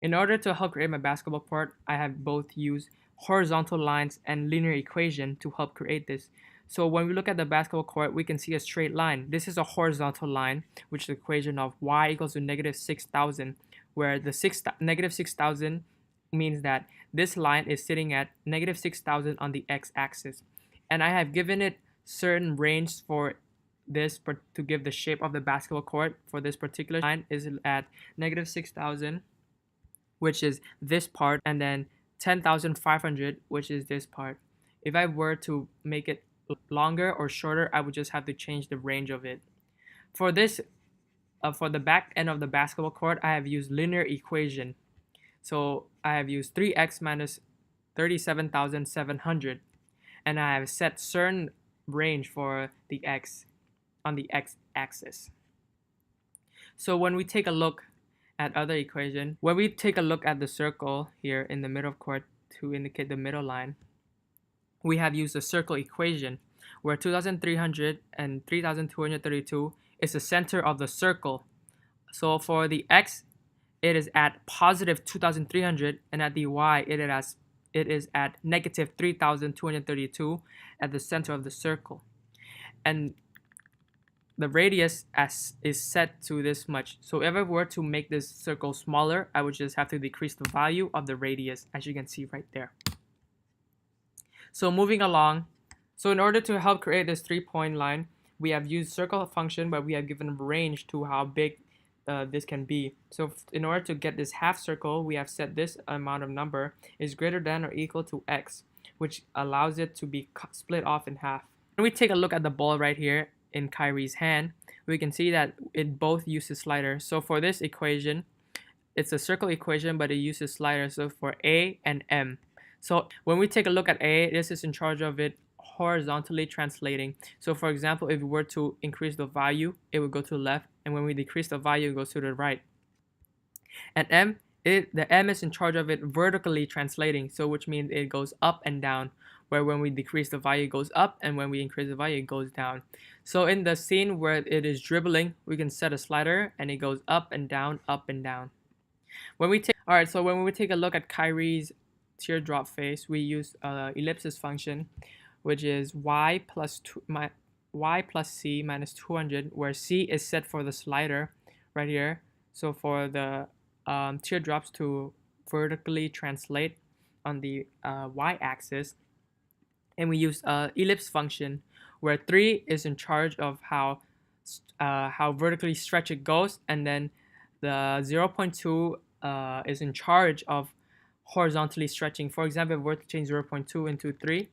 In order to help create my basketball court, I have both used horizontal lines and linear equation to help create this. So when we look at the basketball court, we can see a straight line. This is a horizontal line, which is the equation of y equals to negative 6,000, where the negative 6,000 means that this line is sitting at negative 6,000 on the x-axis. And I have given it certain range for this to give the shape of the basketball court. For this particular line is at negative 6,000, which is this part, and then 10,500, which is this part. If I were to make it longer or shorter, I would just have to change the range of it. For this, for the back end of the basketball court, I have used linear equation. So I have used 3x minus 37,700, and I have set certain range for the x on the x-axis. So when we take a look at other equation, when we take a look at the circle here in the middle of court to indicate the middle line, we have used a circle equation where 2,300 and 3,232 is the center of the circle. So for the x, it is at positive 2,300, and at the y, it is at negative 3,232 at the center of the circle. And the radius is set to this much. So if I were to make this circle smaller, I would just have to decrease the value of the radius, as you can see right there. So moving along, so in order to help create this 3-point line, we have used circle function, but we have given a range to how big this can be. So in order to get this half circle, we have set this amount of number is greater than or equal to x, which allows it to be split off in half. When we take a look at the ball right here in Kyrie's hand, we can see that it both uses sliders. So for this equation, it's a circle equation, but it uses sliders. So for A and M. So when we take a look at A, this is in charge of it horizontally translating. So for example, if we were to increase the value, it would go to the left, and when we decrease the value, it goes to the right. And M, the M is in charge of it vertically translating, so which means it goes up and down, where when we decrease the value, it goes up, and when we increase the value, it goes down. So in the scene where it is dribbling, we can set a slider, and it goes up and down, up and down. When we take a look at Kyrie's teardrop face, we use ellipsis function, which is y plus c minus 200, where c is set for the slider right here. So for the teardrops to vertically translate on the y-axis, and we use ellipse function, where 3 is in charge of how vertically stretch it goes, and then the 0.2 is in charge of horizontally stretching. For example, if we were to change 0.2 into 3,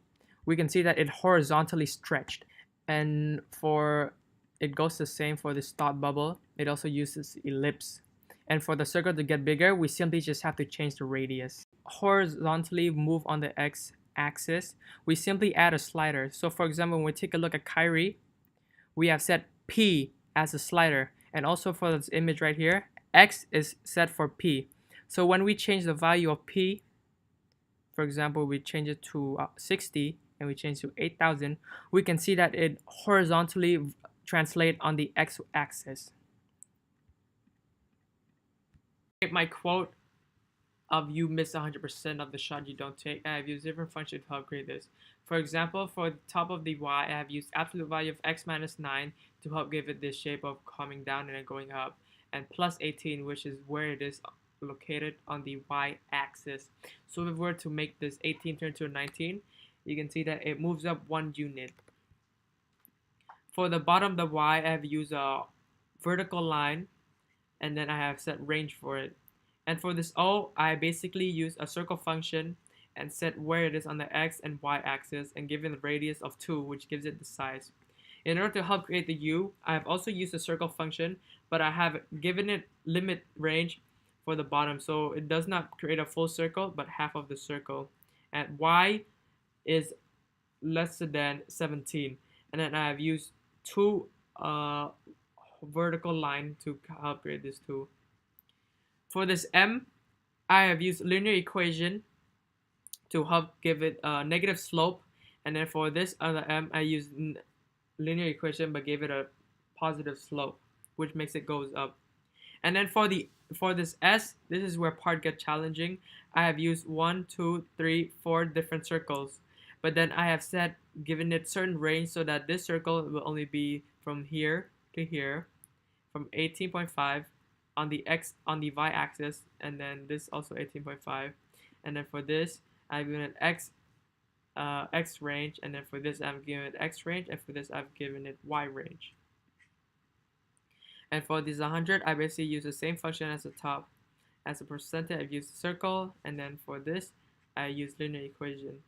we can see that it horizontally stretched. And for it goes the same for this thought bubble. It also uses ellipse. And for the circle to get bigger, we simply just have to change the radius. Horizontally move on the x-axis, we simply add a slider. So for example, when we take a look at Kyrie, we have set P as a slider. And also for this image right here, X is set for P. So when we change the value of P, for example, we change it to 60 and we change to 8,000, we can see that it horizontally translates on the x-axis. My quote of you miss 100% of the shot you don't take, I have used different functions to help create this. For example, for the top of the y, I have used absolute value of x minus 9 to help give it this shape of coming down and then going up, and plus 18, which is where it is located on the y-axis. So if we were to make this 18 turn to a 19, you can see that it moves up 1 unit. For the bottom of the y, I have used a vertical line, and then I have set range for it. And for this O, I basically use a circle function and set where it is on the x and y axis and given the radius of 2, which gives it the size. In order to help create the U, I have also used a circle function, but I have given it limit range for the bottom, so it does not create a full circle, but half of the circle. And y is less than 17, and then I have used 2 vertical line to help create this 2. For this M, I have used linear equation to help give it a negative slope, and then for this other M, I used linear equation but gave it a positive slope, which makes it goes up. And then for the for this S, this is where part get challenging. I have used 1, 2, 3, 4 different circles, but then I have given it certain range so that this circle will only be from here to here, from 18.5 on the y-axis, and then this also 18.5, and then for this I've given it x range, and then for this I've given it x range, and for this I've given it y range. And for this 100, I basically use the same function as the top. As a percentage, I've used circle, and then for this, I use linear equation.